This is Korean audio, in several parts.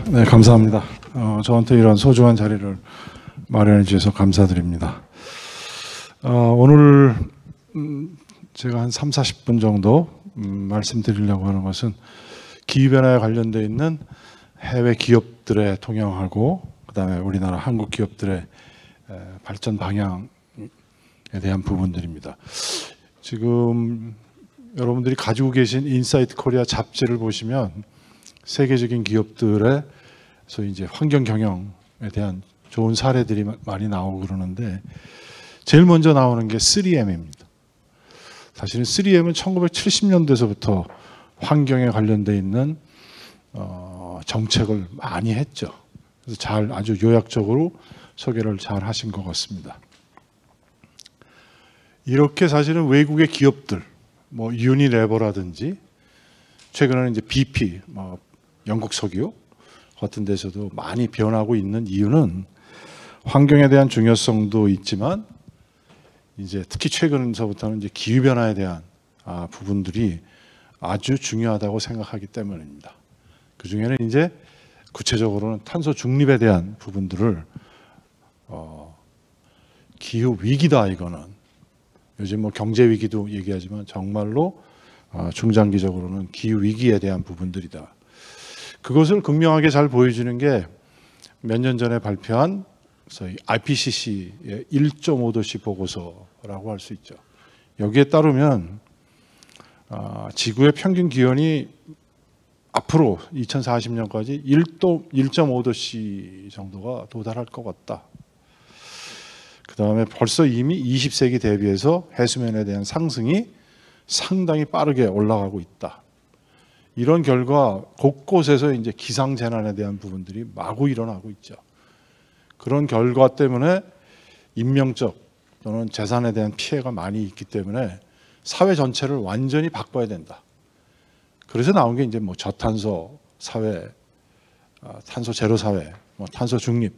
네, 감사합니다. 저한테 이런 소중한 자리를 마련해 주셔서 감사드립니다. 오늘 제가 한 30-40분 정도 말씀드리려고 하는 것은 기후변화에 관련되어 있는 해외 기업들의 통행하고 그다음에 우리나라 한국 기업들의 발전 방향에 대한 부분들입니다. 지금 여러분들이 가지고 계신 인사이트 코리아 잡지를 보시면 세계적인 기업들의 소위 이제 환경 경영에 대한 좋은 사례들이 많이 나오고 그러는데 제일 먼저 나오는 게 3M입니다. 사실은 3M은 1970년대서부터 환경에 관련돼 있는 정책을 많이 했죠. 그래서 아주 요약적으로 소개를 잘 하신 것 같습니다. 이렇게 사실은 외국의 기업들, 뭐 유니레버라든지 최근에는 이제 BP, 영국 석유 같은 데서도 많이 변하고 있는 이유는 환경에 대한 중요성도 있지만 이제 특히 최근서부터는 이제 기후 변화에 대한 부분들이 아주 중요하다고 생각하기 때문입니다. 그 중에는 이제 구체적으로는 탄소 중립에 대한 부분들을 기후 위기다 이거는 요즘 뭐 경제 위기도 얘기하지만 정말로 중장기적으로는 기후 위기에 대한 부분들이다. 그것을 극명하게 잘 보여주는 게 몇 년 전에 발표한 저희 IPCC의 1.5도씨 보고서라고 할 수 있죠. 여기에 따르면 지구의 평균 기온이 앞으로 2040년까지 1.5도씨 정도가 도달할 것 같다. 그 다음에 벌써 이미 20세기 대비해서 해수면에 대한 상승이 상당히 빠르게 올라가고 있다. 이런 결과 곳곳에서 이제 기상재난에 대한 부분들이 마구 일어나고 있죠. 그런 결과 때문에 인명적 또는 재산에 대한 피해가 많이 있기 때문에 사회 전체를 완전히 바꿔야 된다. 그래서 나온 게 이제 뭐 저탄소 사회, 탄소 제로 사회, 뭐 탄소 중립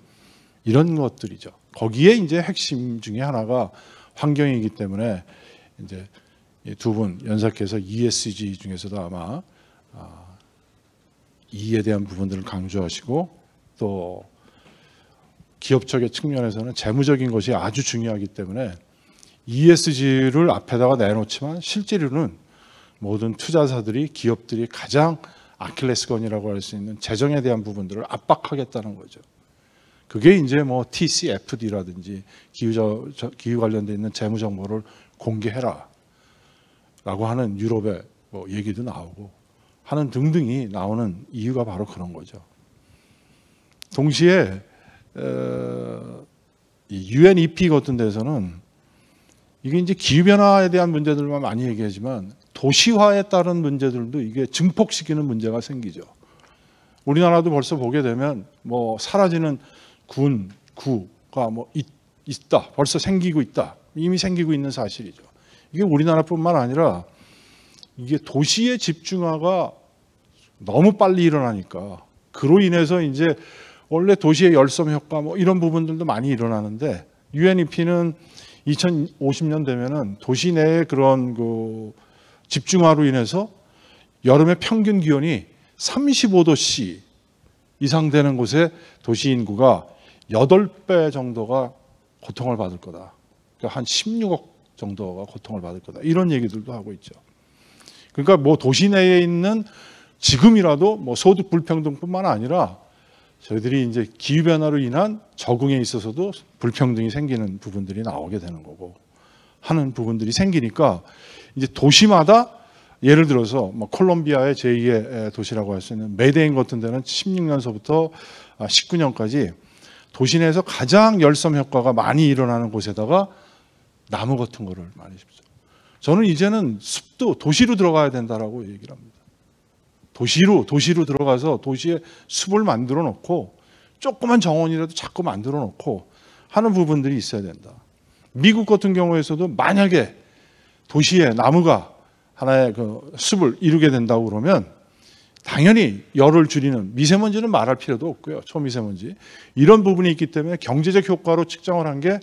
이런 것들이죠. 거기에 이제 핵심 중에 하나가 환경이기 때문에 이제 두 분 연사께서 ESG 중에서도 아마 E에 대한 부분들을 강조하시고 또 기업적인 측면에서는 재무적인 것이 아주 중요하기 때문에 ESG를 앞에다가 내놓지만 실제로는 모든 투자사들이 기업들이 가장 아킬레스건이라고 할 수 있는 재정에 대한 부분들을 압박하겠다는 거죠. 그게 이제 뭐 TCFD라든지 기후 관련돼 있는 재무 정보를 공개해라 라고 하는 유럽의 뭐 얘기도 나오고 하는 등등이 나오는 이유가 바로 그런 거죠. 동시에 UNEP 같은 데서는 이게 이제 기후변화에 대한 문제들만 많이 얘기하지만 도시화에 따른 문제들도 이게 증폭시키는 문제가 생기죠. 우리나라도 벌써 보게 되면 뭐 사라지는 구가 뭐 있다. 벌써 생기고 있다. 이미 생기고 있는 사실이죠. 이게 우리나라뿐만 아니라 이게 도시의 집중화가 너무 빨리 일어나니까 그로 인해서 이제 원래 도시의 열섬 효과 뭐 이런 부분들도 많이 일어나는데 UNEP는 2050년 되면은 도시 내의 그런 그 집중화로 인해서 여름의 평균 기온이 35도씨 이상 되는 곳에 도시 인구가 8배 정도가 고통을 받을 거다. 그러니까 한 16억 정도가 고통을 받을 거다. 이런 얘기들도 하고 있죠. 그러니까 뭐 도시 내에 있는 지금이라도 뭐 소득 불평등뿐만 아니라 저희들이 이제 기후 변화로 인한 적응에 있어서도 불평등이 생기는 부분들이 나오게 되는 거고 하는 부분들이 생기니까 이제 도시마다 예를 들어서 뭐 콜롬비아의 제2의 도시라고 할 수 있는 메데인 같은 데는 16년서부터 19년까지 도시 내에서 가장 열섬 효과가 많이 일어나는 곳에다가 나무 같은 거를 많이 심죠. 저는 이제는 숲도 도시로 들어가야 된다라고 얘기를 합니다. 도시로 들어가서 도시에 숲을 만들어 놓고 조그만 정원이라도 자꾸 만들어 놓고 하는 부분들이 있어야 된다. 미국 같은 경우에서도 만약에 도시에 나무가 하나의 그 숲을 이루게 된다고 그러면 당연히 열을 줄이는 미세먼지는 말할 필요도 없고요. 초미세먼지. 이런 부분이 있기 때문에 경제적 효과로 측정을 한 게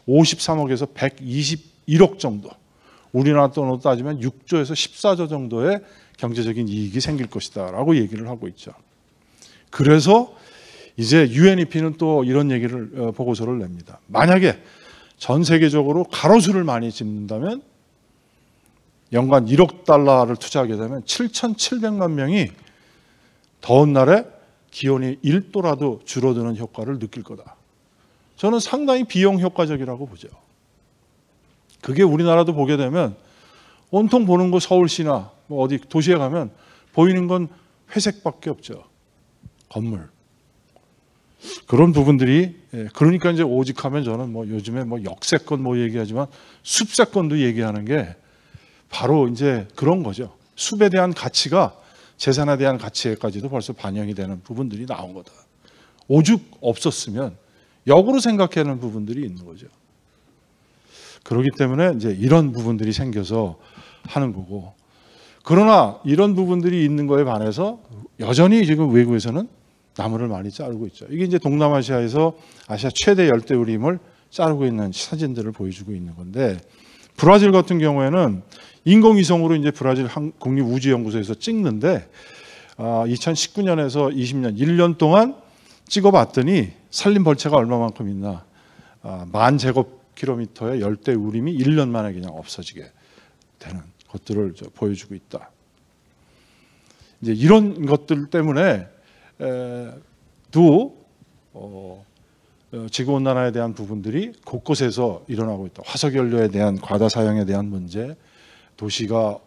53억에서 121억 정도. 우리나라 돈으로 따지면 6조에서 14조 정도의 경제적인 이익이 생길 것이다 라고 얘기를 하고 있죠. 그래서 이제 UNEP는 또 이런 얘기를 보고서를 냅니다. 만약에 전 세계적으로 가로수를 많이 짓는다면 연간 1억 달러를 투자하게 되면 7,700만 명이 더운 날에 기온이 1도라도 줄어드는 효과를 느낄 거다. 저는 상당히 비용 효과적이라고 보죠. 그게 우리나라도 보게 되면 온통 보는 거 서울시나 뭐 어디 도시에 가면 보이는 건 회색밖에 없죠. 건물. 그런 부분들이, 그러니까 이제 오직하면 저는 뭐 요즘에 뭐 역세권 뭐 얘기하지만 숲세권도 얘기하는 게 바로 이제 그런 거죠. 숲에 대한 가치가 재산에 대한 가치에까지도 벌써 반영이 되는 부분들이 나온 거다. 오죽 없었으면 역으로 생각하는 부분들이 있는 거죠. 그렇기 때문에 이제 이런 부분들이 생겨서 하는 거고, 그러나 이런 부분들이 있는 거에 반해서 여전히 지금 외국에서는 나무를 많이 자르고 있죠. 이게 이제 동남아시아에서 아시아 최대 열대우림을 자르고 있는 사진들을 보여주고 있는 건데, 브라질 같은 경우에는 인공위성으로 이제 브라질 국립우주연구소에서 찍는데 2019년에서 20년 1년 동안 찍어봤더니 산림 벌채가 얼마만큼 있나, 10,000제곱킬로미터의 열대우림이 1년 만에 그냥 없어지게 되는 것들을 보여주고 있다. 이제 이런 것들 때문에 지구온난화에 대한 부분들이 곳곳에서 일어나고 있다. 화석연료에 대한 과다 사용에 대한 문제, 도시가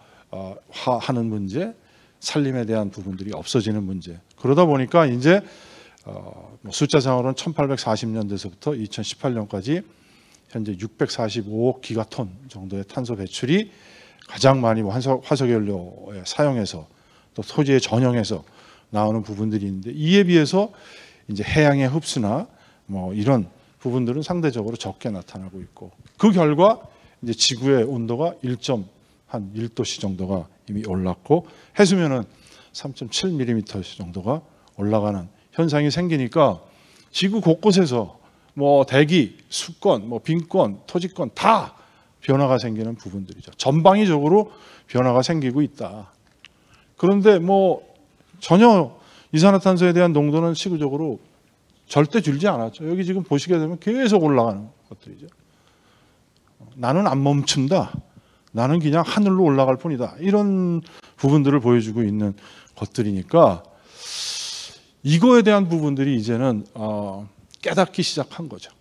화하는 문제, 산림에 대한 부분들이 없어지는 문제. 그러다 보니까 이제 숫자상으로는 1840년대서부터 2018년까지 현재 645억 기가톤 정도의 탄소 배출이 가장 많이 화석연료에 사용해서 또 토지에 전용해서 나오는 부분들이 있는데, 이에 비해서 이제 해양의 흡수나 뭐 이런 부분들은 상대적으로 적게 나타나고 있고, 그 결과 이제 지구의 온도가 1.1도씨 정도가 이미 올랐고 해수면은 3.7mm 정도가 올라가는 현상이 생기니까 지구 곳곳에서 뭐 대기, 수권, 뭐 빈권, 토지권 다 변화가 생기는 부분들이죠. 전방위적으로 변화가 생기고 있다. 그런데 뭐 전혀 이산화탄소에 대한 농도는 시구적으로 절대 줄지 않았죠. 여기 지금 보시게 되면 계속 올라가는 것들이죠. 나는 안 멈춘다. 나는 그냥 하늘로 올라갈 뿐이다. 이런 부분들을 보여주고 있는 것들이니까 이거에 대한 부분들이 이제는 깨닫기 시작한 거죠.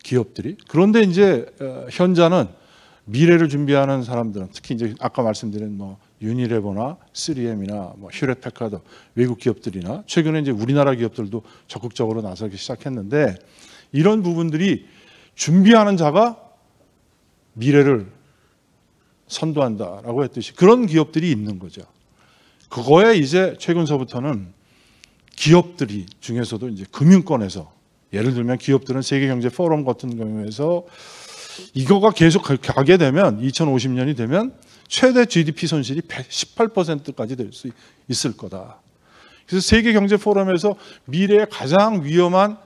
기업들이. 그런데 이제 현자는 미래를 준비하는 사람들은, 특히 이제 아까 말씀드린 뭐 유니레버나 3M이나 뭐 휴렛패카드 외국 기업들이나 최근에 이제 우리나라 기업들도 적극적으로 나서기 시작했는데, 이런 부분들이 준비하는 자가 미래를 선도한다라고 했듯이 그런 기업들이 있는 거죠. 그거에 이제 최근서부터는 기업들이 중에서도 이제 금융권에서, 예를 들면 기업들은 세계경제포럼 같은 경우에서 이거가 계속 가게 되면 2050년이 되면 최대 GDP 손실이 18%까지 될 수 있을 거다. 그래서 세계경제포럼에서 미래의 가장 위험한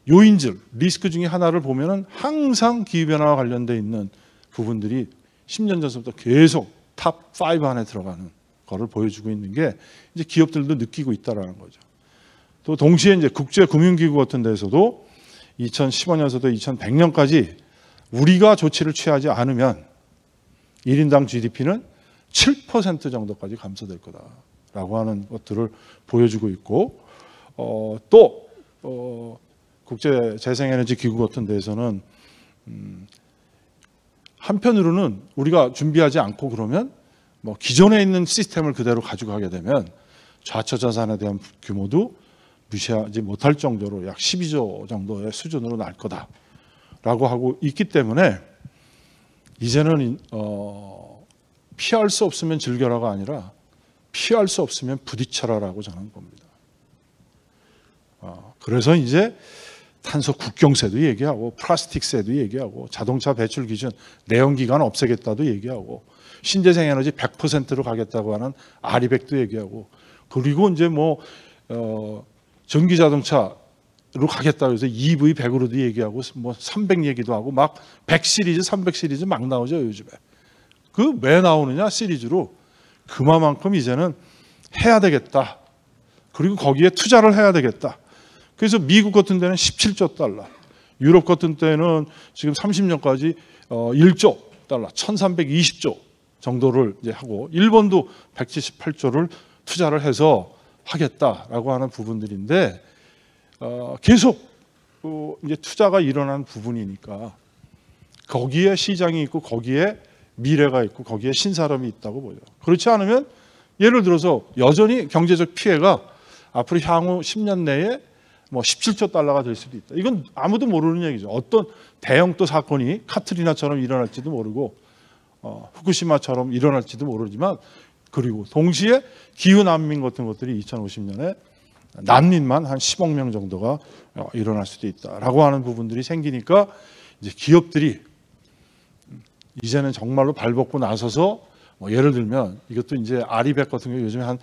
요인들, 리스크 중에 하나를 보면은 항상 기후변화와 관련되어 있는 부분들이 10년 전부터 계속 탑 5 안에 들어가는 거를 보여주고 있는 게 이제 기업들도 느끼고 있다라는 거죠. 또 동시에 이제 국제금융기구 같은 데서도 2015년에서도 2100년까지 우리가 조치를 취하지 않으면 1인당 GDP는 7% 정도까지 감소될 거다라고 하는 것들을 보여주고 있고, 또 국제재생에너지기구 같은 데서는 한편으로는 우리가 준비하지 않고 그러면 뭐 기존에 있는 시스템을 그대로 가져가게 되면 좌초자산에 대한 규모도 무시하지 못할 정도로 약 12조 정도의 수준으로 날 거다라고 하고 있기 때문에 이제는 피할 수 없으면 즐겨라가 아니라 피할 수 없으면 부딪혀라라고 저는 봅니다. 그래서 이제 탄소 국경세도 얘기하고 플라스틱세도 얘기하고 자동차 배출 기준 내연기관 없애겠다도 얘기하고 신재생에너지 100%로 가겠다고 하는 아리백도 얘기하고, 그리고 이제 뭐 전기자동차로 가겠다고 해서 EV 100으로도 얘기하고 뭐 300 얘기도 하고 막 100 시리즈 300 시리즈 막 나오죠 요즘에. 그 왜 나오느냐 시리즈로 그만큼 이제는 해야 되겠다. 그리고 거기에 투자를 해야 되겠다. 그래서 미국 같은 데는 17조 달러, 유럽 같은 때는 지금 30년까지 1조 달러, 1320조 정도를 이제 하고, 일본도 178조를 투자를 해서 하겠다라고 하는 부분들인데, 계속 이제 투자가 일어난 부분이니까 거기에 시장이 있고 거기에 미래가 있고 거기에 신사람이 있다고 보여요. 그렇지 않으면 예를 들어서 여전히 경제적 피해가 앞으로 향후 10년 내에 뭐 17조 달러가 될 수도 있다. 이건 아무도 모르는 얘기죠. 어떤 대형 또 사건이 카트리나처럼 일어날지도 모르고 후쿠시마처럼 일어날지도 모르지만, 그리고 동시에 기후 난민 같은 것들이 2050년에 난민만 한 10억 명 정도가 일어날 수도 있다라고 하는 부분들이 생기니까 이제 기업들이 이제는 정말로 발벗고 나서서 뭐 예를 들면 이것도 이제 아리백 같은 경우 요즘에 한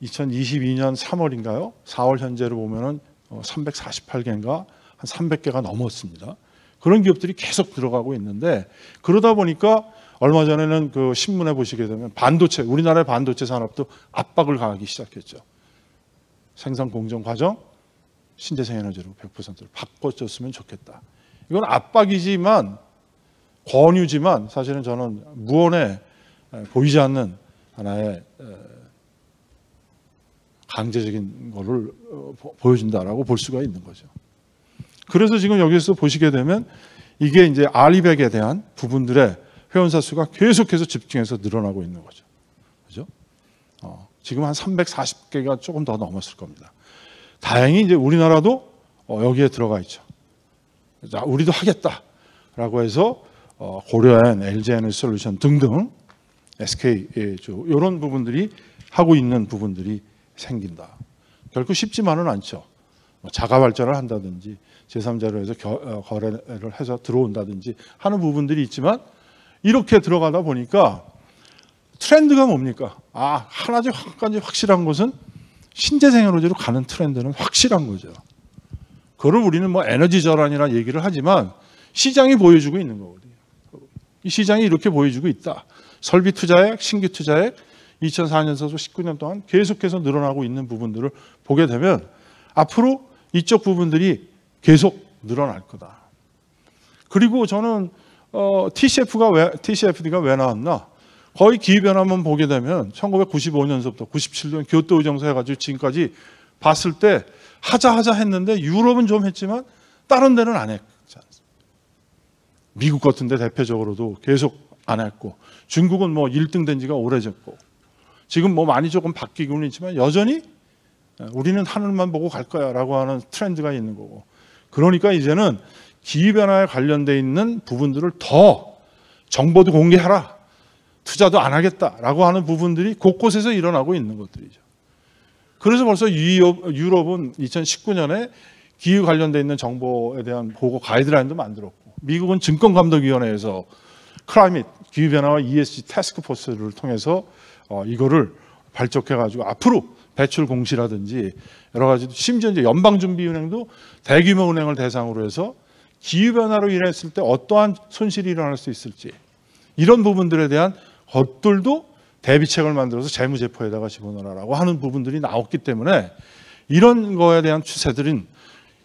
2022년 3월인가요? 4월 현재로 보면은 348개인가 한 300개가 넘었습니다. 그런 기업들이 계속 들어가고 있는데, 그러다 보니까 얼마 전에는 그 신문에 보시게 되면 반도체, 우리나라의 반도체 산업도 압박을 가하기 시작했죠. 생산 공정 과정 신재생 에너지로 100%를 바꿔줬으면 좋겠다. 이건 압박이지만, 권유지만 사실은 저는 무언에 보이지 않는 하나의 강제적인 거를 보여준다라고 볼 수가 있는 거죠. 그래서 지금 여기서 보시게 되면 이게 이제 알리백에 대한 부분들의 회원사 수가 계속해서 집중해서 늘어나고 있는 거죠. 그죠? 지금 한 340개가 조금 더 넘었을 겁니다. 다행히 이제 우리나라도 여기에 들어가 있죠. 자, 우리도 하겠다라고 해서 고려엔, LG에너지솔루션 등등 SK 이런 부분들이 하고 있는 부분들이 생긴다. 결코 쉽지만은 않죠. 자가 발전을 한다든지 제3자로 해서 거래를 해서 들어온다든지 하는 부분들이 있지만, 이렇게 들어가다 보니까 트렌드가 뭡니까? 한 가지 확실한 것은 신재생 에너지로 가는 트렌드는 확실한 거죠. 그걸 우리는 뭐 에너지 전환이라 얘기를 하지만 시장이 보여주고 있는 거거든요. 이 시장이 이렇게 보여주고 있다. 설비 투자액, 신규 투자액 2004년서부터 19년 동안 계속해서 늘어나고 있는 부분들을 보게 되면 앞으로 이쪽 부분들이 계속 늘어날 거다. 그리고 저는 TCFD가 왜 나왔나? 거의 기후변화만 보게 되면 1995년서부터 97년 교토의정서 해가지고 지금까지 봤을 때 하자 했는데, 유럽은 좀 했지만 다른 데는 안 했지 않습니까? 미국 같은 데 대표적으로도 계속 안 했고, 중국은 뭐 1등 된 지가 오래됐고, 지금 뭐 많이 조금 바뀌고는 있지만 여전히 우리는 하늘만 보고 갈 거야 라고 하는 트렌드가 있는 거고, 그러니까 이제는 기후변화에 관련돼 있는 부분들을 더 정보도 공개하라, 투자도 안 하겠다라고 하는 부분들이 곳곳에서 일어나고 있는 것들이죠. 그래서 벌써 유럽은 2019년에 기후 관련돼 있는 정보에 대한 보고 가이드라인도 만들었고, 미국은 증권감독위원회에서 클라이밋, 기후변화와 ESG 태스크포스를 통해서 이거를 발족해가지고 앞으로 배출 공시라든지 여러 가지, 심지어 이제 연방준비은행도 대규모 은행을 대상으로 해서 기후변화로 인했을 때 어떠한 손실이 일어날 수 있을지, 이런 부분들에 대한 것들도 대비책을 만들어서 재무제표에다가 집어넣으라고 하는 부분들이 나왔기 때문에, 이런 거에 대한 추세들은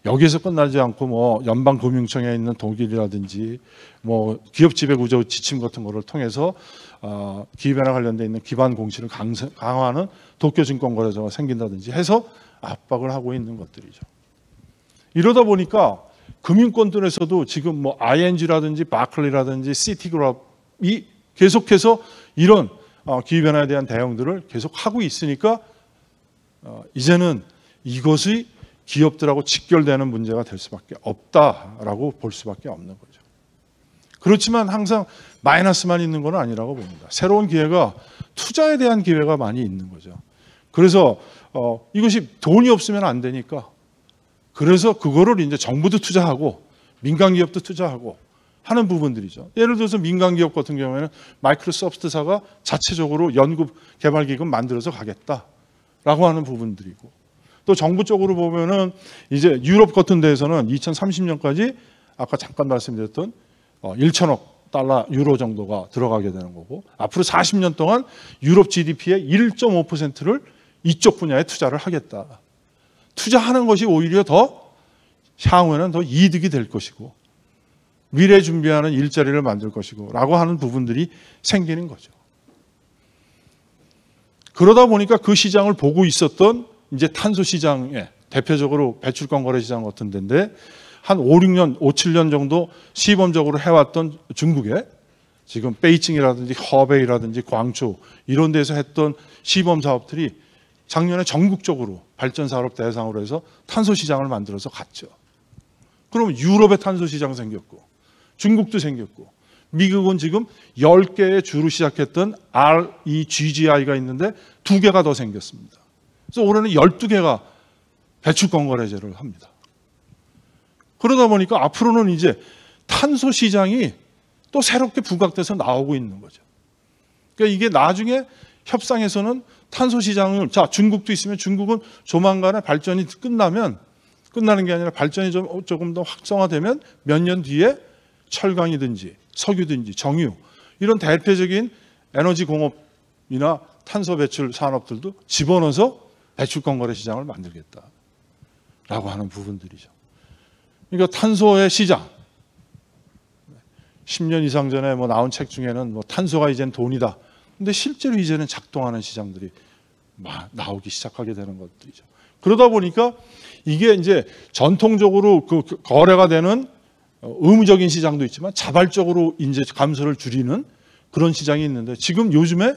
여기에서 끝나지 않고 뭐 연방금융청에 있는 독일이라든지 뭐 기업 지배구조 지침 같은 거를 통해서 기후변화 관련돼 있는 기반 공시를 강화하는 도쿄증권거래소가 생긴다든지 해서 압박을 하고 있는 것들이죠. 이러다 보니까 금융권들에서도 지금 뭐 ING라든지 바클리라든지 시티그룹이 계속해서 이런 기후변화에 대한 대응들을 계속 하고 있으니까 이제는 이것이 기업들하고 직결되는 문제가 될 수밖에 없다라고 볼 수밖에 없는 거죠. 그렇지만 항상 마이너스만 있는 건 아니라고 봅니다. 새로운 기회가, 투자에 대한 기회가 많이 있는 거죠. 그래서 이것이 돈이 없으면 안 되니까, 그래서 그거를 이제 정부도 투자하고 민간 기업도 투자하고 하는 부분들이죠. 예를 들어서 민간 기업 같은 경우에는 마이크로소프트사가 자체적으로 연구 개발 기금 만들어서 가겠다라고 하는 부분들이고, 또 정부 쪽으로 보면은 이제 유럽 같은 데에서는 2030년까지 아까 잠깐 말씀드렸던 1천억 달러 유로 정도가 들어가게 되는 거고, 앞으로 40년 동안 유럽 GDP의 1.5%를 이쪽 분야에 투자를 하겠다. 투자하는 것이 오히려 더 향후에는 더 이득이 될 것이고 미래 준비하는 일자리를 만들 것이고 라고 하는 부분들이 생기는 거죠. 그러다 보니까 그 시장을 보고 있었던 이제 탄소 시장에 대표적으로 배출권 거래 시장 같은 데인데 한 5, 7년 정도 시범적으로 해왔던 중국에 지금 베이징이라든지 허베이라든지 광주 이런 데서 했던 시범 사업들이 작년에 전국적으로 발전 산업 대상으로 해서 탄소 시장을 만들어서 갔죠. 그럼 유럽에 탄소 시장 생겼고 중국도 생겼고 미국은 지금 10개의 주로 시작했던 REGGI가 있는데 2개가 더 생겼습니다. 그래서 올해는 12개가 배출권 거래제를 합니다. 그러다 보니까 앞으로는 이제 탄소 시장이 또 새롭게 부각돼서 나오고 있는 거죠. 그러니까 이게 나중에 협상에서는 탄소 시장을 중국도 있으면 중국은 조만간에 발전이 끝나는 게 아니라 발전이 조금 더 활성화되면 몇 년 뒤에 철강이든지 석유든지 정유 이런 대표적인 에너지 공업이나 탄소 배출 산업들도 집어넣어서 배출권 거래 시장을 만들겠다라고 하는 부분들이죠. 그러니까 탄소의 시장 10년 이상 전에 나온 책 중에는 탄소가 이제는 돈이다. 근데 실제로 이제는 작동하는 시장들이 나오기 시작하게 되는 것들이죠. 그러다 보니까 이게 이제 전통적으로 그 거래가 되는 의무적인 시장도 있지만 자발적으로 이제 감소를 줄이는 그런 시장이 있는데 지금 요즘에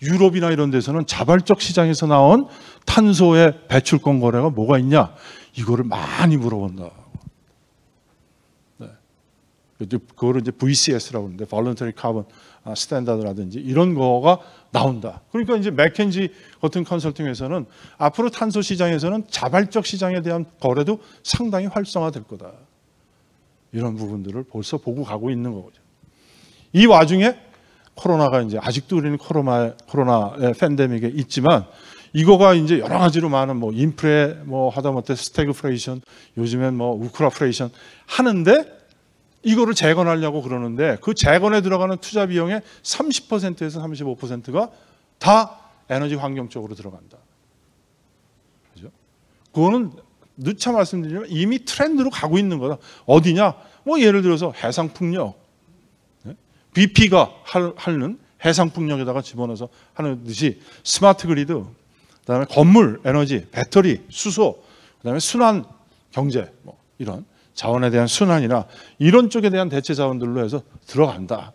유럽이나 이런 데서는 자발적 시장에서 나온 탄소의 배출권 거래가 뭐가 있냐 이거를 많이 물어본다. 네. 그거를 이제 VCS라고 하는데 Voluntary Carbon Standard라든지 이런 거가 나온다. 그러니까 이제 맥켄지 같은 컨설팅 회사는 앞으로 탄소 시장에서는 자발적 시장에 대한 거래도 상당히 활성화될 거다. 이런 부분들을 벌써 보고 가고 있는 거죠. 이 와중에 코로나가 이제 아직도 우리는 코로나의 팬데믹에 있지만 이거가 이제 여러 가지로 많은 인프레 하다못해 스태그플레이션 요즘엔 우크라플레이션 하는데 이거를 재건하려고 그러는데 그 재건에 들어가는 투자 비용의 30%에서 35%가 다 에너지 환경 쪽으로 들어간다. 그죠? 그거는 누차 말씀드리면 이미 트렌드로 가고 있는 거다. 어디냐? 예를 들어서 해상풍력. BP가 하는 해상풍력에다가 집어넣어서 하는 듯이 스마트 그리드, 그다음에 건물, 에너지, 배터리, 수소, 그다음에 순환 경제 이런 자원에 대한 순환이나 이런 쪽에 대한 대체 자원들로 해서 들어간다.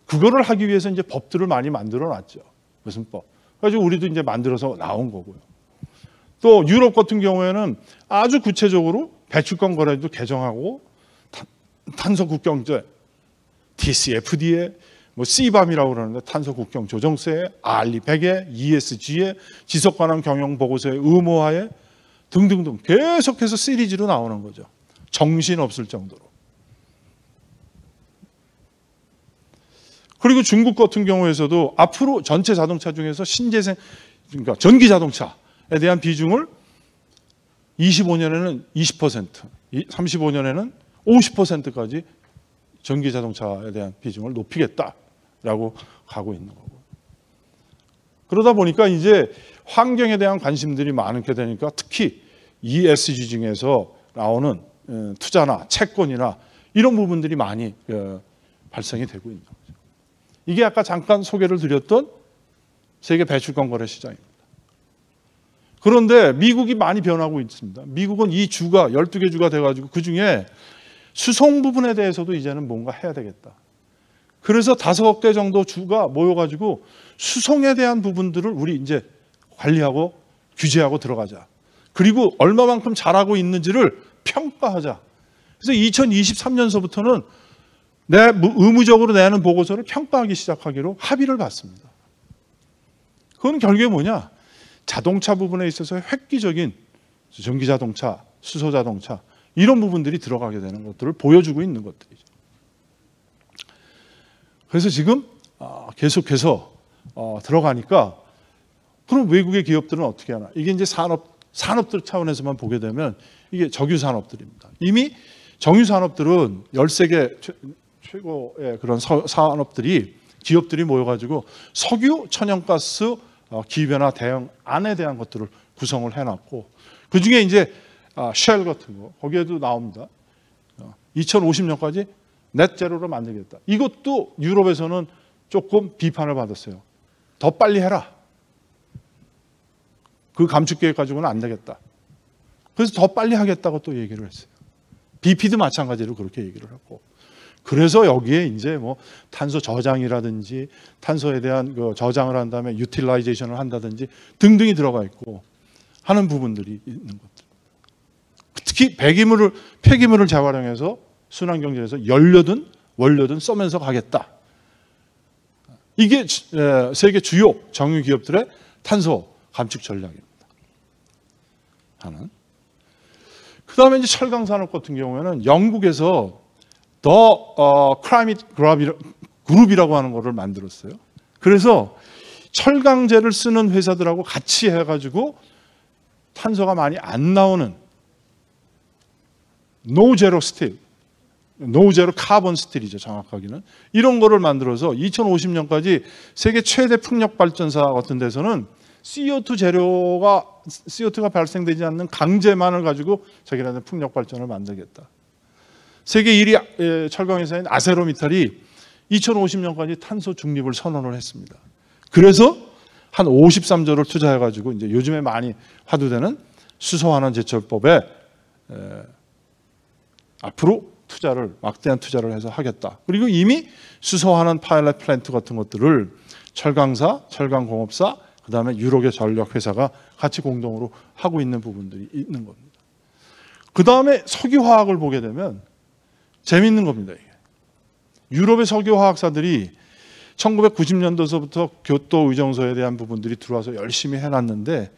그거를 하기 위해서 이제 법들을 많이 만들어 놨죠. 무슨 법? 그래서 우리도 이제 만들어서 나온 거고요. 또 유럽 같은 경우에는 아주 구체적으로 배출권 거래도 개정하고 탄소 국경제, TCFD에 CBAM이라고 그러는데 탄소 국경 조정세, RE100에 ESG에 지속 가능 경영 보고서의 의무화에 등등등 계속해서 시리즈로 나오는 거죠. 정신 없을 정도로. 그리고 중국 같은 경우에서도 앞으로 전체 자동차 중에서 신재생, 그러니까 전기 자동차에 대한 비중을 25년에는 20%, 35년에는 50%까지 전기 자동차에 대한 비중을 높이겠다라고 가고 있는 거고. 그러다 보니까 이제 환경에 대한 관심들이 많게 되니까 특히 ESG 중에서 나오는 투자나 채권이나 이런 부분들이 많이 발생이 되고 있는 거죠. 이게 아까 잠깐 소개를 드렸던 세계 배출권 거래 시장입니다. 그런데 미국이 많이 변하고 있습니다. 미국은 이 주가 12개 주가 돼가지고 그중에 수송 부분에 대해서도 이제는 뭔가 해야 되겠다. 그래서 5개 정도 주가 모여가지고 수송에 대한 부분들을 우리 이제 관리하고 규제하고 들어가자. 그리고 얼마만큼 잘하고 있는지를 평가하자. 그래서 2023년서부터는 의무적으로 내는 보고서를 평가하기 시작하기로 합의를 봤습니다. 그건 결국에 뭐냐? 자동차 부분에 있어서 획기적인 전기자동차, 수소자동차 이런 부분들이 들어가게 되는 것들을 보여주고 있는 것들이죠. 그래서 지금 계속해서 들어가니까 그럼 외국의 기업들은 어떻게 하나? 이게 이제 산업들 차원에서만 보게 되면 이게 정유 산업들입니다. 이미 정유 산업들은 13개 최고의 그런 산업들이 기업들이 모여가지고 석유, 천연가스, 기후변화 대응안에 대한 것들을 구성을 해놨고, 그 중에 이제 쉘 같은 거 거기에도 나옵니다. 2050년까지 넷제로로 만들겠다. 이것도 유럽에서는 조금 비판을 받았어요. 더 빨리 해라. 그 감축 계획 가지고는 안 되겠다. 그래서 더 빨리 하겠다고 또 얘기를 했어요. BP도 마찬가지로 그렇게 얘기를 했고. 그래서 여기에 이제 뭐 탄소 저장이라든지 탄소에 대한 그 저장을 한 다음에 유틸라이제이션을 한다든지 등등이 들어가 있고 하는 부분들이 있는 것들. 특히 폐기물을 재활용해서 순환경제에서 연료든 원료든 써면서 가겠다. 이게 세계 주요 정유 기업들의 탄소 감축 전략입니다. 하는. 그 다음에 이제 철강 산업 같은 경우에는 영국에서 더 클라이밋 그룹이라고 하는 거를 만들었어요. 그래서 철강제를 쓰는 회사들하고 같이 해가지고 탄소가 많이 안 나오는 노제로 스틸, 노제로 카본 스틸이죠, 정확하게는. 이런 거를 만들어서 2050년까지 세계 최대 풍력 발전사 같은 데서는 CO2가 발생되지 않는 강제만을 가지고 자기네들 풍력 발전을 만들겠다. 세계 1위 철강 회사인 아세로미탈이 2050년까지 탄소 중립을 선언을 했습니다. 그래서 한 53조를 투자해가지고 이제 요즘에 많이 화두되는 수소환원 제철법에 앞으로 막대한 투자를 해서 하겠다. 그리고 이미 수소환원 파일럿 플랜트 같은 것들을 철강사, 철강공업사, 그 다음에 유럽의 전력회사가 같이 공동으로 하고 있는 부분들이 있는 겁니다. 그 다음에 석유화학을 보게 되면 재미있는 겁니다. 이게. 유럽의 석유화학사들이 1990년도서부터 교토 의정서에 대한 부분들이 들어와서 열심히 해놨는데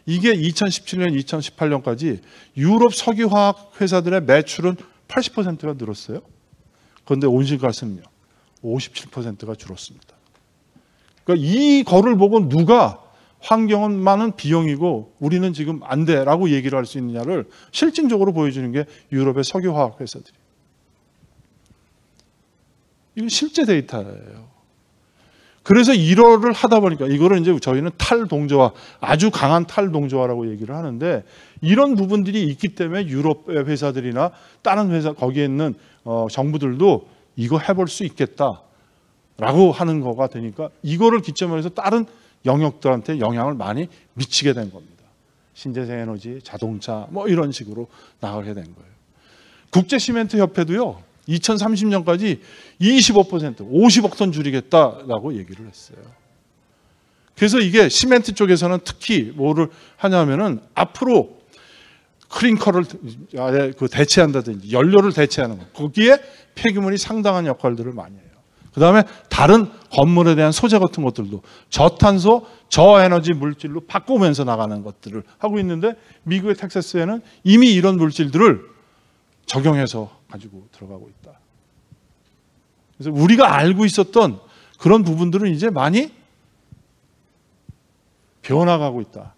이게 2017년, 2018년까지 유럽 석유화학 회사들의 매출은 80%가 늘었어요. 그런데 온실가스는요, 57%가 줄었습니다. 그러니까 이거를 보고 누가 환경은 비용이고 우리는 지금 안 돼라고 얘기를 할 수 있느냐를 실증적으로 보여주는 게 유럽의 석유화학 회사들이. 이건 실제 데이터예요. 그래서 이거를 하다 보니까 이거를 이제 저희는 탈동조화, 아주 강한 탈동조화라고 얘기를 하는데 이런 부분들이 있기 때문에 유럽의 회사들이나 다른 회사 거기에 있는 정부들도 이거 해볼 수 있겠다라고 하는 거가 되니까 이거를 기점으로 해서 다른 영역들한테 영향을 많이 미치게 된 겁니다. 신재생 에너지, 자동차 뭐 이런 식으로 나가게 된 거예요. 국제시멘트협회도요. 2030년까지 25%, 50억 톤 줄이겠다라고 얘기를 했어요. 그래서 이게 시멘트 쪽에서는 특히 뭐를 하냐면은 앞으로 클링커를 대체한다든지 연료를 대체하는 거. 거기에 폐기물이 상당한 역할들을 많이 해요. 그 다음에 다른 건물에 대한 소재 같은 것들도 저탄소, 저에너지 물질로 바꾸면서 나가는 것들을 하고 있는데 미국의 텍사스에는 이미 이런 물질들을 적용해서 가지고 들어가고 있다. 그래서 우리가 알고 있었던 그런 부분들은 이제 많이 변화가고 있다.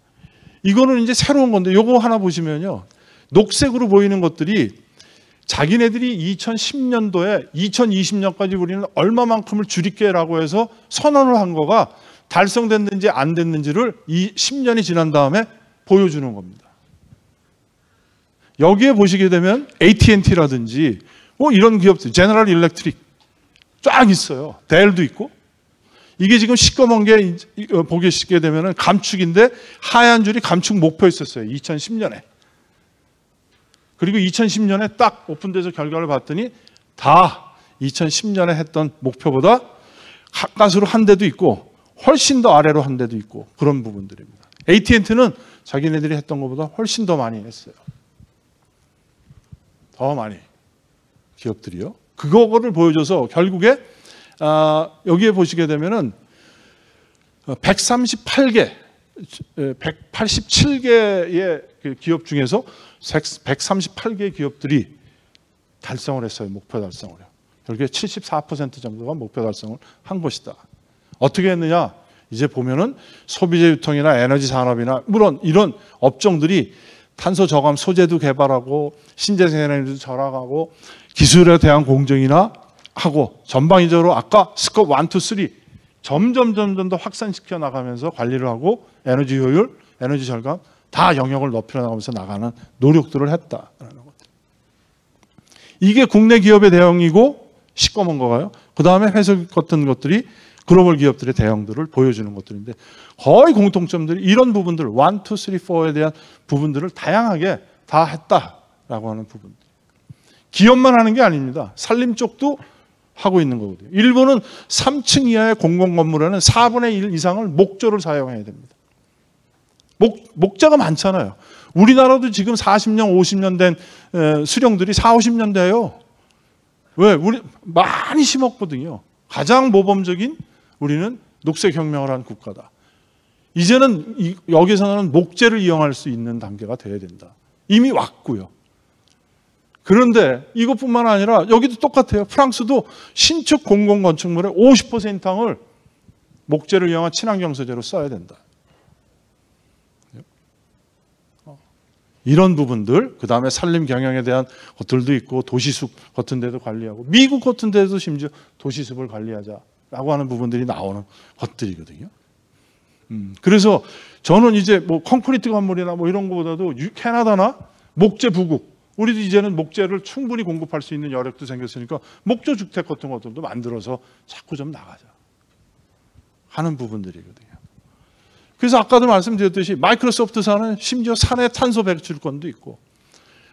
이거는 이제 새로운 건데 요거 하나 보시면요. 녹색으로 보이는 것들이 자기네들이 2010년도에 2020년까지 우리는 얼마만큼을 줄일게라고 해서 선언을 한 거가 달성됐는지 안 됐는지를 이 10년이 지난 다음에 보여주는 겁니다. 여기에 보시게 되면 AT&T라든지 뭐 이런 기업들, 제너럴 일렉트릭 쫙 있어요. 델도 있고. 이게 지금 시꺼먼 게 보시게 되면 감축인데 하얀 줄이 감축 목표에 있었어요. 2010년에. 그리고 2010년에 딱 오픈돼서 결과를 봤더니 다 2010년에 했던 목표보다 가까스로 한 데도 있고 훨씬 더 아래로 한 데도 있고 그런 부분들입니다. AT&T는 자기네들이 했던 것보다 훨씬 더 많이 했어요. 더 많이 기업들이요. 그거를 보여줘서 결국에 여기에 보시게 되면은 138개, 187개의 기업 중에서 138개 기업들이 달성을 했어요. 목표 달성을요. 결국에 74% 정도가 목표 달성을 한 것이다. 어떻게 했느냐? 이제 보면은 소비재 유통이나 에너지 산업이나 물론 이런 업종들이 탄소 저감 소재도 개발하고 신재생 에너지도 절약하고 기술에 대한 공정이나 하고 전방위적으로 아까 스콥 1, 2, 3 점점 더 확산시켜 나가면서 관리를 하고 에너지 효율, 에너지 절감 다 영역을 높여 나가면서 나가는 노력들을 했다라는 것. 이게 국내 기업의 대응이고 시꺼먼 거가요. 그 다음에 회사 같은 것들이 글로벌 기업들의 대응들을 보여주는 것들인데 거의 공통점들이 이런 부분들 1, 2, 3, 4에 대한 부분들을 다양하게 다 했다라고 하는 부분들. 기업만 하는 게 아닙니다. 산림 쪽도 하고 있는 거거든요. 일본은 3층 이하의 공공건물에는 4분의 1 이상을 목조를 사용해야 됩니다. 목자가 많잖아요. 우리나라도 지금 40년, 50년 된 수령들이 4, 50년 돼요. 왜? 우리 많이 심었거든요. 가장 모범적인 우리는 녹색혁명을 한 국가다. 이제는 여기서는 목재를 이용할 수 있는 단계가 돼야 된다. 이미 왔고요. 그런데 이것뿐만 아니라 여기도 똑같아요. 프랑스도 신축 공공건축물의 50% 이상을 목재를 이용한 친환경 소재로 써야 된다. 이런 부분들, 그 다음에 산림 경영에 대한 것들도 있고 도시숲 같은 데도 관리하고 미국 같은 데도 심지어 도시숲을 관리하자라고 하는 부분들이 나오는 것들이거든요. 그래서 저는 이제 뭐 콘크리트 건물이나 뭐 이런 거보다도 캐나다나 목재 부국, 우리도 이제는 목재를 충분히 공급할 수 있는 여력도 생겼으니까 목조 주택 같은 것들도 만들어서 자꾸 좀 나가자 하는 부분들이거든요. 그래서 아까도 말씀드렸듯이 마이크로소프트사는 심지어 산의 탄소 배출권도 있고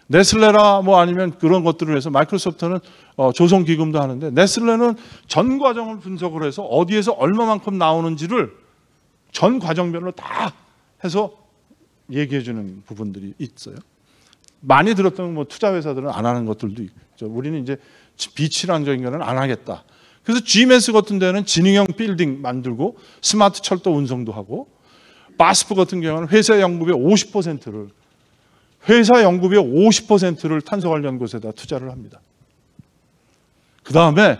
네슬레나 뭐 아니면 그런 것들을 해서 마이크로소프트는 조성 기금도 하는데 네슬레는 전 과정을 분석을 해서 어디에서 얼마만큼 나오는지를 전 과정별로 다 해서 얘기해 주는 부분들이 있어요. 많이 들었던 뭐 투자 회사들은 안 하는 것들도 있죠. 우리는 이제 비친환적인 거는 안 하겠다. 그래서 GMS 같은 데는 지능형 빌딩 만들고 스마트 철도 운송도 하고 바스프 같은 경우는 회사 연구비의 50%를 탄소 관련 곳에다 투자를 합니다. 그 다음에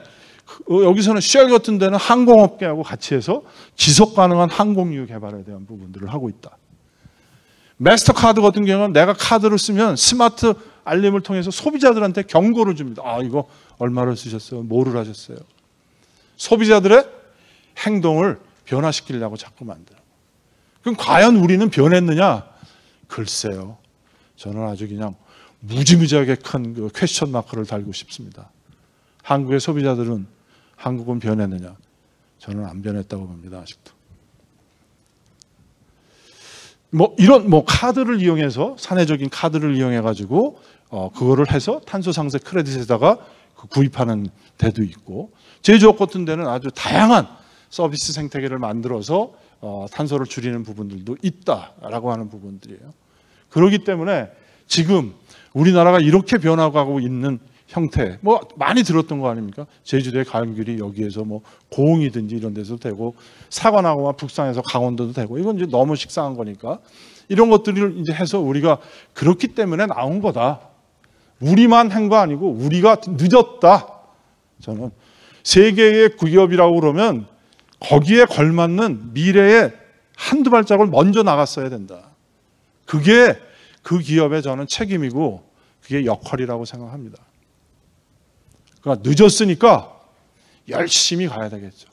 여기서는 쉘 같은 데는 항공업계하고 같이 해서 지속 가능한 항공유 개발에 대한 부분들을 하고 있다. 마스터카드 같은 경우는 내가 카드를 쓰면 스마트 알림을 통해서 소비자들한테 경고를 줍니다. 아, 이거 얼마를 쓰셨어요? 뭐를 하셨어요? 소비자들의 행동을 변화시키려고 자꾸 만들어요. 그럼 과연 우리는 변했느냐? 글쎄요. 저는 아주 그냥 무지무지하게 큰 그 퀘스천 마크를 달고 싶습니다. 한국의 소비자들은 한국은 변했느냐? 저는 안 변했다고 봅니다. 아직도. 뭐 이런 뭐 카드를 이용해서 사내적인 카드를 이용해 가지고 그거를 해서 탄소 상세 크레딧에다가 구입하는 데도 있고 제조업 같은 데는 아주 다양한 서비스 생태계를 만들어서 탄소를 줄이는 부분들도 있다라고 하는 부분들이에요. 그렇기 때문에 지금 우리나라가 이렇게 변화가고 있는 형태, 뭐 많이 들었던 거 아닙니까? 제주도의 가을귤이 여기에서 뭐 고흥이든지 이런 데서 되고 사관하고와 북산에서 강원도도 되고 이건 이제 너무 식상한 거니까 이런 것들을 이제 해서 우리가 그렇기 때문에 나온 거다. 우리만 한 거 아니고 우리가 늦었다. 저는 세계의 기업이라고 그러면 거기에 걸맞는 미래의 한두 발짝을 먼저 나갔어야 된다. 그게 그 기업의 저는 책임이고 그게 역할이라고 생각합니다. 그러니까 늦었으니까 열심히 가야 되겠죠.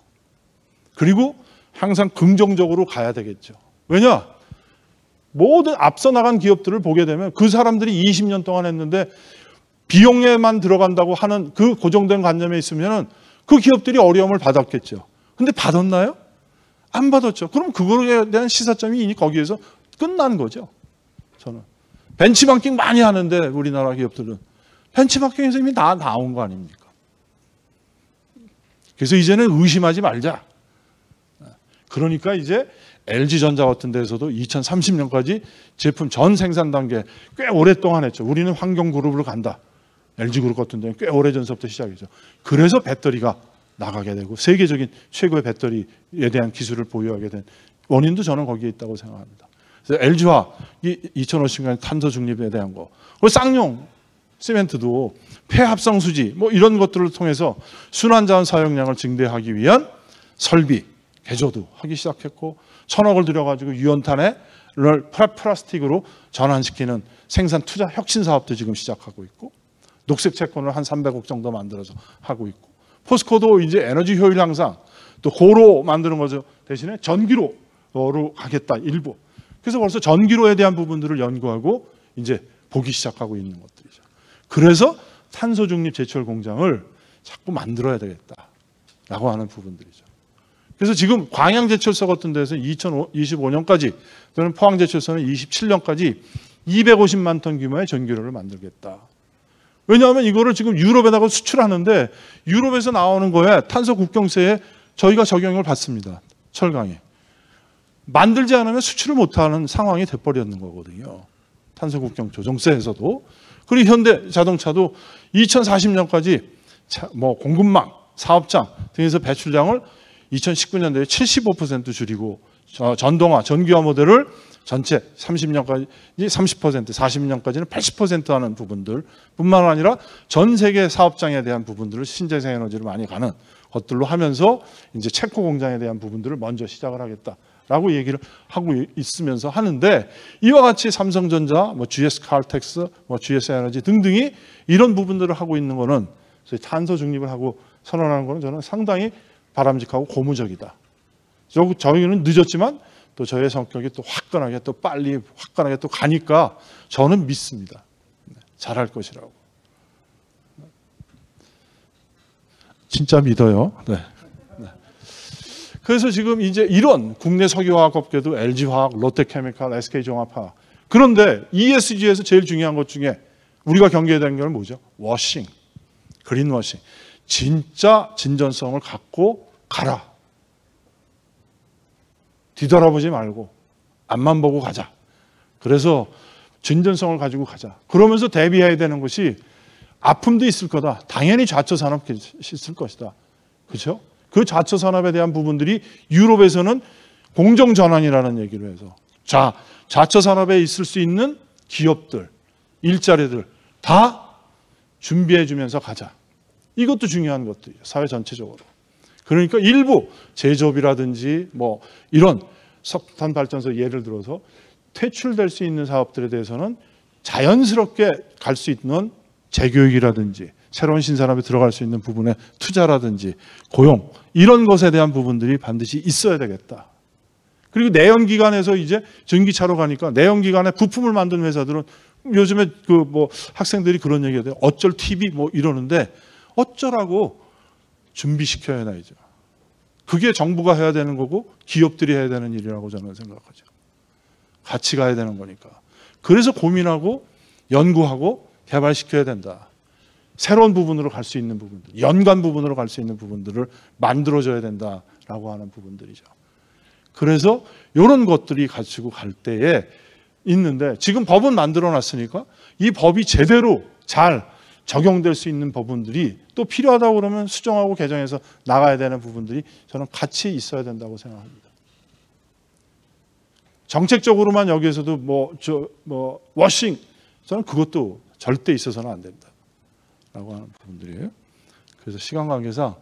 그리고 항상 긍정적으로 가야 되겠죠. 왜냐? 모든 앞서 나간 기업들을 보게 되면 그 사람들이 20년 동안 했는데 비용에만 들어간다고 하는 그 고정된 관념에 있으면 그 기업들이 어려움을 받았겠죠. 근데 받았나요? 안 받았죠. 그럼 그거에 대한 시사점이 이미 거기에서 끝난 거죠. 저는. 벤치마킹 많이 하는데 우리나라 기업들은 벤치마킹에서 이미 다 나온 거 아닙니까? 그래서 이제는 의심하지 말자. 그러니까 이제 LG전자 같은 데서도 2030년까지 제품 전 생산 단계 꽤 오랫동안 했죠. 우리는 환경그룹으로 간다. LG그룹 같은 데는 꽤 오래전서부터 시작했죠. 그래서 배터리가 나가게 되고 세계적인 최고의 배터리에 대한 기술을 보유하게 된 원인도 저는 거기에 있다고 생각합니다. 그래서 LG화 2050년 탄소 중립에 대한 거, 그리고 쌍용 시멘트도 폐합성 수지 뭐 이런 것들을 통해서 순환자원 사용량을 증대하기 위한 설비 개조도 하기 시작했고 1,000억을 들여가지고 유연탄을 플라스틱으로 전환시키는 생산 투자 혁신 사업도 지금 시작하고 있고 녹색 채권을 한 300억 정도 만들어서 하고 있고 포스코도 이제 에너지 효율 향상 또 고로 만드는 거죠. 대신에 전기로로 가겠다 일부. 그래서 벌써 전기로에 대한 부분들을 연구하고 이제 보기 시작하고 있는 것들이죠. 그래서 탄소 중립 제철 공장을 자꾸 만들어야 되겠다라고 하는 부분들이죠. 그래서 지금 광양제철소 같은 데서 2025년까지 또는 포항제철소는 27년까지 250만 톤 규모의 전기로를 만들겠다. 왜냐하면 이거를 지금 유럽에다가 수출하는데 유럽에서 나오는 거에 탄소 국경세에 저희가 적용을 받습니다. 철강에. 만들지 않으면 수출을 못하는 상황이 돼버렸는 거거든요. 탄소 국경 조정세에서도. 그리고 현대 자동차도 2040년까지 뭐 공급망, 사업장 등에서 배출량을 2019년도에 75% 줄이고 전동화, 전기화 모델을 전체 30년까지 30%, 40년까지는 80% 하는 부분들 뿐만 아니라 전 세계 사업장에 대한 부분들을 신재생 에너지를 많이 가는 것들로 하면서 이제 체코 공장에 대한 부분들을 먼저 시작을 하겠다라고 얘기를 하고 있으면서 하는데 이와 같이 삼성전자, 뭐 GS 칼텍스, 뭐 GS 에너지 등등이 이런 부분들을 하고 있는 거는 탄소 중립을 하고 선언하는 거는 저는 상당히 바람직하고 고무적이다. 저희는 늦었지만 또 저의 성격이 또 화끈하게 또 빨리 화끈하게 또 가니까 저는 믿습니다. 잘할 것이라고. 진짜 믿어요. 네. 그래서 지금 이제 이런 국내 석유화학업계도 LG화학, 롯데케미칼, SK종합화학. 그런데 ESG에서 제일 중요한 것 중에 우리가 경계해야 되는 게 뭐죠? 워싱, 그린워싱. 진짜 진전성을 갖고 가라. 뒤돌아보지 말고 앞만 보고 가자. 그래서 진전성을 가지고 가자. 그러면서 대비해야 되는 것이 아픔도 있을 거다. 당연히 좌초산업이 있을 것이다. 그렇죠? 그 좌초산업에 대한 부분들이 유럽에서는 공정전환이라는 얘기를 해서 좌초산업에 있을 수 있는 기업들, 일자리들 다 준비해 주면서 가자. 이것도 중요한 것들이에요. 사회 전체적으로. 그러니까 일부 제조업이라든지 뭐 이런 석탄 발전소 예를 들어서 퇴출될 수 있는 사업들에 대해서는 자연스럽게 갈 수 있는 재교육이라든지 새로운 신산업에 들어갈 수 있는 부분의 투자라든지 고용 이런 것에 대한 부분들이 반드시 있어야 되겠다. 그리고 내연기관에서 이제 전기차로 가니까 내연기관에 부품을 만드는 회사들은 요즘에 그 뭐 학생들이 그런 얘기해요. 어쩔 TV 뭐 이러는데 어쩌라고 준비시켜야 나이죠. 그게 정부가 해야 되는 거고 기업들이 해야 되는 일이라고 저는 생각하죠. 같이 가야 되는 거니까. 그래서 고민하고 연구하고 개발시켜야 된다. 새로운 부분으로 갈 수 있는 부분들, 연관 부분으로 갈 수 있는 부분들을 만들어줘야 된다라고 하는 부분들이죠. 그래서 이런 것들이 가지고 갈 때에 있는데 지금 법은 만들어놨으니까 이 법이 제대로 잘 적용될 수 있는 부분들이 또 필요하다고 그러면 수정하고 개정해서 나가야 되는 부분들이 저는 같이 있어야 된다고 생각합니다. 정책적으로만 여기에서도 워싱 저는 그것도 절대 있어서는 안 된다라고 하는 부분들이에요. 그래서 시간 관계상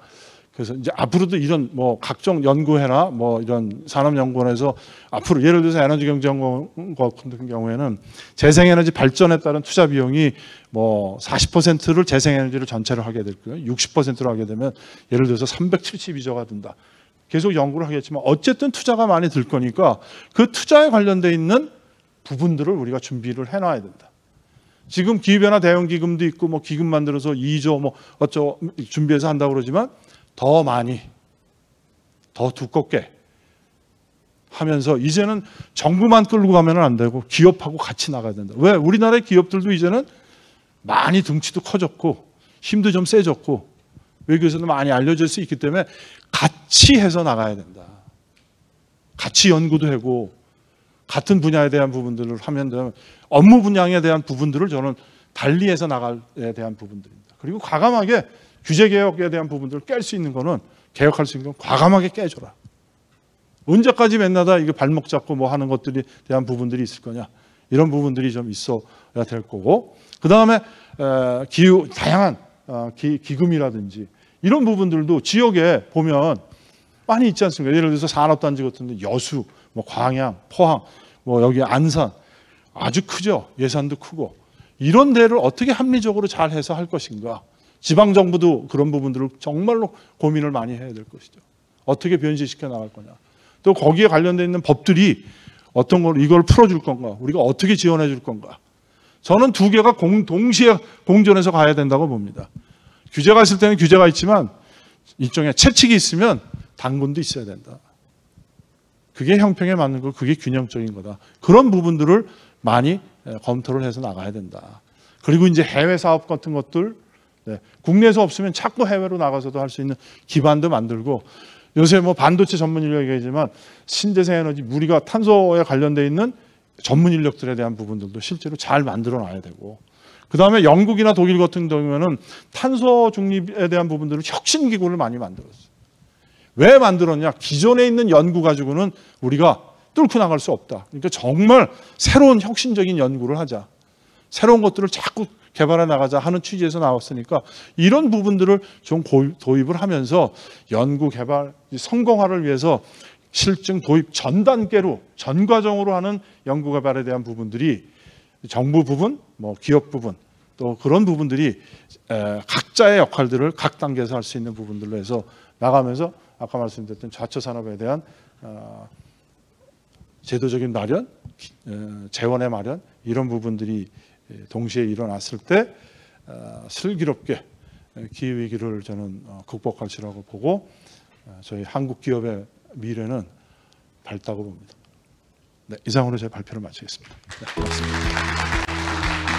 그래서 이제 앞으로도 이런 뭐 각종 연구회나 뭐 이런 산업연구원에서 앞으로 예를 들어서 에너지경제연구원 같은 경우에는 재생에너지 발전에 따른 투자 비용이 뭐 40%를 재생에너지를 전체로 하게 될 거예요. 60%로 하게 되면 예를 들어서 372조가 든다. 계속 연구를 하겠지만 어쨌든 투자가 많이 들 거니까 그 투자에 관련돼 있는 부분들을 우리가 준비를 해놔야 된다. 지금 기후변화 대응기금도 있고 뭐 기금 만들어서 2조 뭐 준비해서 한다고 그러지만 더 많이, 더 두껍게 하면서 이제는 정부만 끌고 가면 안 되고 기업하고 같이 나가야 된다. 왜? 우리나라의 기업들도 이제는 많이 등치도 커졌고 힘도 좀 세졌고 외교에서도 많이 알려질 수 있기 때문에 같이 해서 나가야 된다. 같이 연구도 하고 같은 분야에 대한 부분들을 하면 되면 업무 분야에 대한 부분들을 저는 달리해서 나갈에 대한 부분들입니다. 그리고 과감하게 규제 개혁에 대한 부분들을 깰 수 있는 거는 개혁할 수 있는 건 과감하게 깨줘라. 언제까지 맨날 이게 발목 잡고 뭐 하는 것들에 대한 부분들이 있을 거냐. 이런 부분들이 좀 있어야 될 거고. 그 다음에 기후 다양한 기금이라든지 이런 부분들도 지역에 보면 많이 있지 않습니까? 예를 들어서 산업단지 같은데 여수, 뭐 광양, 포항, 뭐 여기 안산 아주 크죠. 예산도 크고 이런 데를 어떻게 합리적으로 잘 해서 할 것인가. 지방정부도 그런 부분들을 정말로 고민을 많이 해야 될 것이죠. 어떻게 변시시켜 나갈 거냐. 또 거기에 관련되어 있는 법들이 어떤 걸 이걸 풀어줄 건가. 우리가 어떻게 지원해 줄 건가. 저는 두 개가 동시에 공존해서 가야 된다고 봅니다. 규제가 있을 때는 규제가 있지만 일종의 채찍이 있으면 당근도 있어야 된다. 그게 형평에 맞는 거, 그게 균형적인 거다. 그런 부분들을 많이 검토를 해서 나가야 된다. 그리고 이제 해외 사업 같은 것들, 국내에서 없으면 자꾸 해외로 나가서도 할 수 있는 기반도 만들고, 요새 뭐 반도체 전문 인력 얘기하지만 신재생 에너지, 우리가 탄소에 관련돼 있는 전문 인력들에 대한 부분들도 실제로 잘 만들어 놔야 되고, 그 다음에 영국이나 독일 같은 경우에는 탄소 중립에 대한 부분들을 혁신 기구를 많이 만들었어요. 왜 만들었냐? 기존에 있는 연구 가지고는 우리가 뚫고 나갈 수 없다. 그러니까 정말 새로운 혁신적인 연구를 하자. 새로운 것들을 자꾸 개발해 나가자 하는 취지에서 나왔으니까 이런 부분들을 좀 도입을 하면서 연구 개발 성공화를 위해서 실증 도입 전 단계로 전 과정으로 하는 연구 개발에 대한 부분들이 정부 부분, 뭐 기업 부분 또 그런 부분들이 각자의 역할들을 각 단계에서 할 수 있는 부분들로 해서 나가면서 아까 말씀드렸던 자처 산업에 대한 제도적인 마련, 재원의 마련 이런 부분들이 동시에 일어났을 때 슬기롭게 기후위기를 저는 극복할 것이라고 보고 저희 한국 기업의 미래는 밝다고 봅니다. 네, 이상으로 제 발표를 마치겠습니다. 네, 고맙습니다.